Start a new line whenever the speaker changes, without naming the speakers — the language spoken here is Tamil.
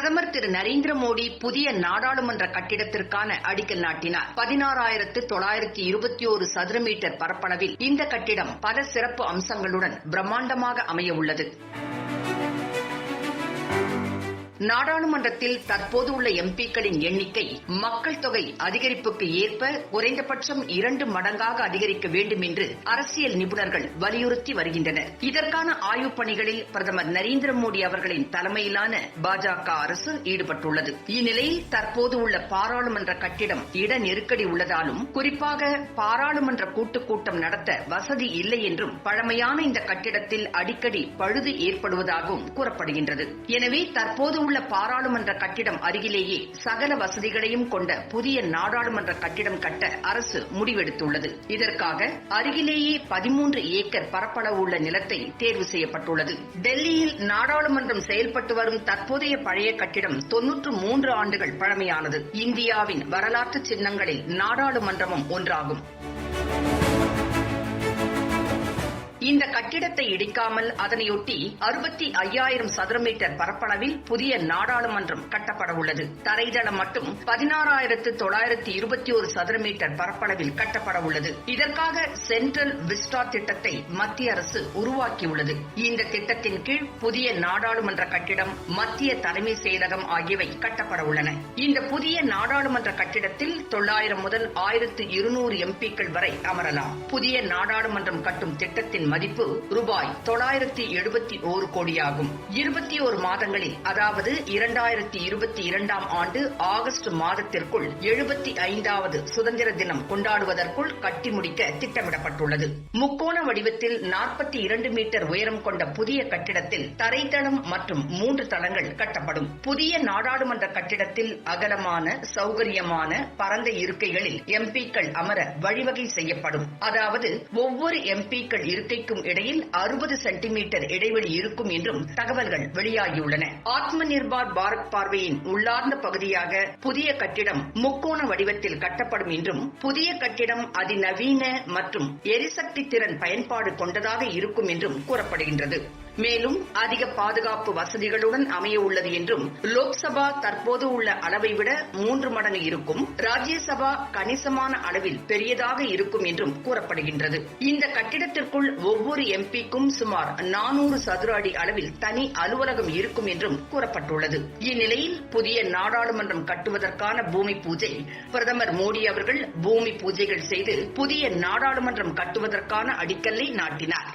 பிரதமர் திரு நரேந்திர மோடி புதிய நாடாளுமன்ற கட்டிடத்திற்கான அடிக்கல் நாட்டினார். 16,921 சதுர மீட்டர் பரப்பளவில் இந்த கட்டிடம் பல சிறப்பு அம்சங்களுடன் பிரம்மாண்டமாக அமைய உள்ளது. நாடாளுமன்றத்தில் தற்போது உள்ள எம்பிக்களின் எண்ணிக்கை மக்கள் தொகை அதிகரிப்புக்கு ஏற்ப குறைந்தபட்சம் 2 மடங்காக அதிகரிக்க வேண்டும் என்று அரசியல் நிபுணர்கள் வலியுறுத்தி வருகின்றனர். இதற்கான ஆய்வுப் பணிகளில் பிரதமர் நரேந்திர மோடி அவர்களின் தலைமையிலான பாஜக அரசு ஈடுபட்டுள்ளது. இந்நிலையில் தற்போது உள்ள பாராளுமன்ற கட்டிடம் இட நெருக்கடி உள்ளதாலும், குறிப்பாக பாராளுமன்ற கூட்டுக்கூட்டம் நடத்த வசதி இல்லை என்றும், பழமையான இந்த கட்டிடத்தில் அடிக்கடி பழுது ஏற்படுவதாகவும் கூறப்படுகின்றது. எனவே தற்போது உள்ள பாராளுமன்ற கட்டிடம் அருகிலேயே சகல வசதிகளையும் கொண்ட புதிய நாடாளுமன்ற கட்டிடம் கட்ட அரசு முடிவெடுத்துள்ளது. இதற்காக அருகிலேயே 13 ஏக்கர் பரப்பளவு உள்ள நிலத்தை தேர்வு செய்யப்பட்டுள்ளது. டெல்லியில் நாடாளுமன்றம் செயல்பட்டு வரும் தற்போதைய பழைய கட்டிடம் 93 ஆண்டுகள் பழமையானது. இந்தியாவின் வரலாற்று சின்னங்களில் நாடாளுமன்றமும் ஒன்றாகும். இந்த கட்டிடத்தை இடிக்காமல் அதனையொட்டி 65,000 சதுர மீட்டர் பரப்பளவில் புதிய நாடாளுமன்றம் கட்டப்பட உள்ளது. தரைதளம் மட்டும் 16,921 சதுர மீட்டர் பரப்பளவில் கட்டப்பட உள்ளது. இதற்காக சென்ட்ரல் விஸ்டா திட்டத்தை மத்திய அரசு உருவாக்கியுள்ளது. இந்த திட்டத்தின் கீழ் புதிய நாடாளுமன்ற கட்டிடம், மத்திய தலைமை செயலகம் ஆகியவை கட்டப்பட உள்ளன. இந்த புதிய நாடாளுமன்ற கட்டிடத்தில் 900 முதல் 1200 எம்பிக்கள் வரை அமரலாம். புதிய நாடாளுமன்றம் கட்டும் திட்டத்தின் மதிப்பு ரூபாய் 971 கோடியாகும். 21 மாதங்களில், அதாவது 2022ஆம் ஆண்டு ஆகஸ்ட் மாதத்திற்குள் 75வது சுதந்திர தினம் கொண்டாடுவதற்குள் கட்டி முடிக்க திட்டமிடப்பட்டுள்ளது. முக்கோண வடிவத்தில் 42 மீட்டர் உயரம் கொண்ட புதிய கட்டிடத்தில் தரைத்தளம் மற்றும் 3 தளங்கள் கட்டப்படும். புதிய நாடாளுமன்ற கட்டிடத்தில் அகலமான, சௌகரியமான, பரந்த இருக்கைகளில் எம்பிக்கள் அமர வழிவகை செய்யப்படும். அதாவது ஒவ்வொரு எம்பிக்கள் இருக்கை இடையில் 60 சென்டிமீட்டர் இடைவெளி இருக்கும் என்றும் தகவல்கள் வெளியாகியுள்ளன. ஆத்ம நிர்பார் பாரத் பார்வையின் உள்ளார்ந்த பகுதியாக புதிய கட்டிடம் முக்கோண வடிவத்தில் கட்டப்படும் என்றும், புதிய கட்டிடம் அதிநவீன மற்றும் எரிசக்தி திறன் பயன்பாடு கொண்டதாக இருக்கும் என்றும் கூறப்படுகின்றது. மேலும் அதிக பாதுகாப்பு வசதிகளுடன் அமைய உள்ளது என்றும், லோக்சபா தற்போது உள்ள அளவை விட 3 மடங்கு இருக்கும், ராஜ்யசபா கணிசமான அளவில் பெரியதாக இருக்கும் என்றும் கூறப்படுகின்றது. இந்த கட்டிடத்திற்குள் ஒவ்வொரு எம்பிக்கும் சுமார் 400 சதுர அடி அளவில் தனி அலுவலகம் இருக்கும் என்றும் கூறப்பட்டுள்ளது. இந்நிலையில் புதிய நாடாளுமன்றம் கட்டுவதற்கான பூமி பூஜை பிரதமர் மோடி அவர்கள் பூமி பூஜைகள் செய்து புதிய நாடாளுமன்றம் கட்டுவதற்கான அடிக்கல்லை நாட்டினார்.